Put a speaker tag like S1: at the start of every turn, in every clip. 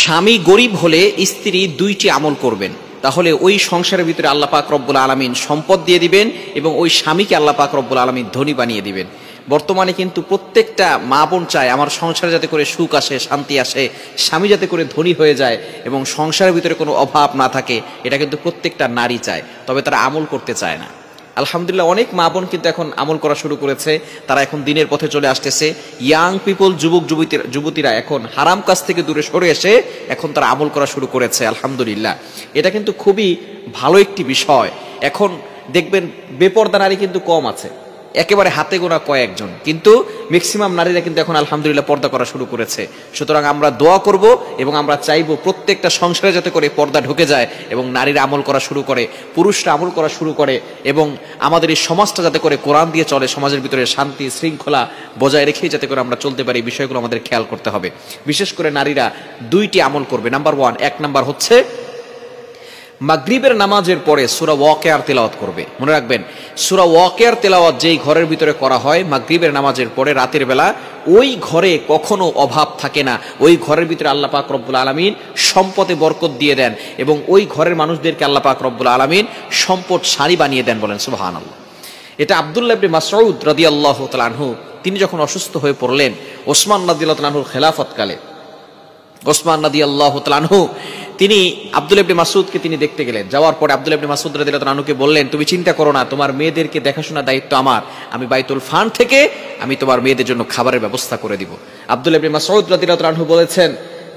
S1: স্বামী গরিব হলে স্ত্রী দুইটি আমল করবেন, তাহলে ওই সংসারের ভিতরে আল্লাহ পাক রব্বুল আলামিন সম্পদ দিয়ে দিবেন এবং ওই স্বামীকে আল্লাহ পাক রব্বুল আলামিন ধনী বানিয়ে দিবেন। বর্তমানে কিন্তু প্রত্যেকটা মা বোন চায় আমার সংসারে যাতে করে সুখ আসে, শান্তি আসে, স্বামী যাতে করে ধনী হয়ে যায় এবং সংসারের ভিতরে কোনো অভাব না থাকে। এটা কিন্তু প্রত্যেকটা নারী চায়, তবে তারা আমল করতে চায় না। আলহামদুলিল্লাহ অনেক মা বোন কিন্তু এখন আমল করা শুরু করেছে, তারা এখন দিনের পথে চলে আসতেছে। ইয়াং পিপল, যুবক যুবতীরা এখন হারাম কাজ থেকে দূরে সরে এসে এখন তারা আমল করা শুরু করেছে। আলহামদুলিল্লাহ এটা কিন্তু খুবই ভালো একটি বিষয়। এখন দেখবেন বেপরদা নারী কিন্তু কম আছে, একেবারে হাতে গোনা কয়েকজন, কিন্তু ম্যাক্সিমাম নারীরা কিন্তু এখন আলহামদুলিল্লাহ পর্দা করা শুরু করেছে। সুতরাং আমরা দোয়া করব এবং আমরা চাইবো প্রত্যেকটা সংসারে যাতে করে পর্দা ঢুকে যায় এবং নারীরা আমল করা শুরু করে, পুরুষরা আমল করা শুরু করে এবং আমাদের এই সমাজটা যাতে করে কোরআন দিয়ে চলে, সমাজের ভিতরে শান্তি শৃঙ্খলা বজায় রেখেই যাতে করে আমরা চলতে পারি, এই বিষয়গুলো আমাদের খেয়াল করতে হবে। বিশেষ করে নারীরা দুইটি আমল করবে। নাম্বার 1, 1 নাম্বার হচ্ছে মাগরিবের নামাজের পরে সূরা ওয়াকিয়ার তেলাওয়াত করবে। মনে রাখবেন, সূরা ওয়াকিয়ার তেলাওয়াত যেই ঘরের ভিতরে করা হয় মাগরিবের নামাজের পরে রাতের বেলা, ওই ঘরে কখনো অভাব থাকে না। ওই ঘরের ভিতরে আল্লাহ পাক রব্বুল আলামিন সম্পদে বরকত দিয়ে দেন এবং ওই ঘরের মানুষদেরকে আল্লাহ পাক রব্বুল আলামিন সম্পদশালী বানিয়ে দেন। বলেন সুবহানাল্লাহ। এটা আব্দুল্লাহ ইবনে মাসউদ রাদিয়াল্লাহু তাআলা আনহু তিনি যখন অসুস্থ হয়ে পড়লেন ওসমান রাদিয়াল্লাহু তাআলা আনহুর খেলাফতকালে, ওসমান রাদিয়াল্লাহু তাআলা আনহু তিনি আব্দুল্লাহ ইবনে মাসউদকে তিনি দেখতে গেলেন। যাওয়ার পরে আব্দুল্লাহ ইবনে মাসউদ রাদিয়াল্লাহু তাআলা আনহুকে বললেন, তুমি চিন্তা করো না, তোমার মেয়েদেরকে দেখাশোনার দায়িত্ব আমার, আমি বাইতুল ফান্ড থেকে আমি তোমার মেয়েদের জন্য খাবারের ব্যবস্থা করে দিব। আব্দুল্লাহ ইবনে মাসউদ রাদিয়াল্লাহু তাআলা আনহু বলেছেন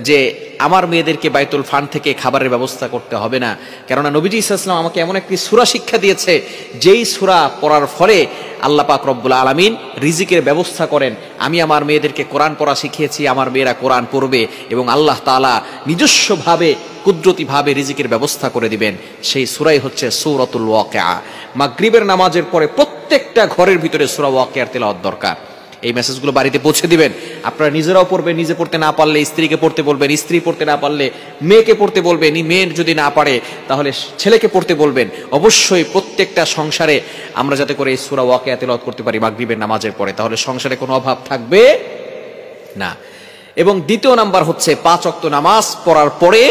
S1: যে আমার মেয়েদেরকে বাইতুল ফান্ড থেকে খাবারের ব্যবস্থা করতে হবে না, কেননা নবীজি সাল্লাল্লাহু আলাইহি ওয়াসাল্লাম আমাকে এমন একটি সূরা শিক্ষা দিয়েছে যেই সূরা পড়ার ফলে আল্লাহ পাক রব্বুল আলামিন রিজিকের ব্যবস্থা করেন। আমি আমার মেয়েদেরকে কোরআন পড়া শিখিয়েছি, আমার মেয়েরা কোরআন পড়বে এবং আল্লাহ তাআলা নিজস্বভাবে কুদরতিভাবে রিজিকের ব্যবস্থা করে দিবেন। সেই সূরাই হচ্ছে সূরাতুল ওয়াকিয়া। মাগরিবের নামাজের পরে প্রত্যেকটা ঘরের ভিতরে সূরা ওয়াকিয়ার তেলাওয়াত দরকার। এই মেসেজগুলো বাড়িতে পৌঁছে দিবেন। আপনারা নিজেরাও পড়বেন, নিজে পড়তে না পারলে স্ত্রীকে পড়তে বলবেন, স্ত্রী পড়তে না পারলে মেয়েকে পড়তে বলবেন, মেয়ের যদি না পারে তাহলে ছেলেকে পড়তে বলবেন। অবশ্যই প্রত্যেকটা সংসারে আমরা যাতে করে এই সূরা ওয়াকিয়া তেলাওয়াত করতে পারি মাগরিবের নামাজের পরে, তাহলে সংসারে কোনো অভাব থাকবে না। এবং দ্বিতীয় নাম্বার হচ্ছে 5 ওয়াক্ত নামাজ পড়ার পরে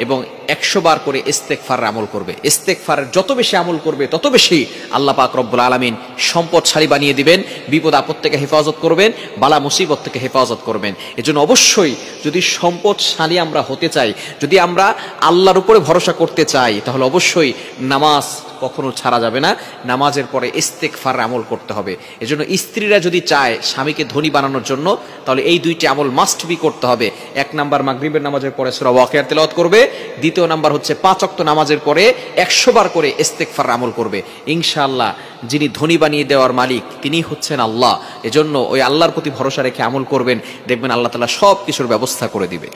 S1: এবং 100 বার করে ইস্তেগফারের আমল করবে। ইস্তেগফারের যত বেশি আমল করবে তত বেশি আল্লাহ পাক রব্বুল আলামিন সম্পদশালী বানিয়ে দিবেন, বিপদ আপদ থেকে হেফাজত করবেন, বালা মুসিবত থেকে হেফাজত করবেন। এজন্য অবশ্যই যদি সম্পদশালী আমরা হতে চাই, যদি আমরা আল্লাহর উপরে ভরসা করতে চাই, তাহলে অবশ্যই নামাজ কখনো ছাড়া যাবে না। নামাজের পরে ইস্তেগফারের আমল করতে হবে। এজন্য স্ত্রীরা যদি চায় স্বামীকে ধনী বানানোর জন্য, তাহলে এই দুইটি আমল মাস্ট বি করতে হবে। 1 নাম্বার মাগরিবের নামাজের পরে সূরা ওয়াকিয়ার তেলাওয়াত করবে, দ্বিতীয় নাম্বার হচ্ছে 5 ওয়াক্ত নামাজের পরে 100 বার করে ইস্তেগফারের আমল করবে। ইনশাআল্লাহ যিনি ধনী বানিয়ে দেওয়ার মালিক তিনি হচ্ছেন আল্লাহ। এজন্য ওই আল্লাহর প্রতি ভরসা রেখে আমল করবেন, দেখবেন আল্লাহ তাআলা সব কিছুর ব্যবস্থা করে দিবে।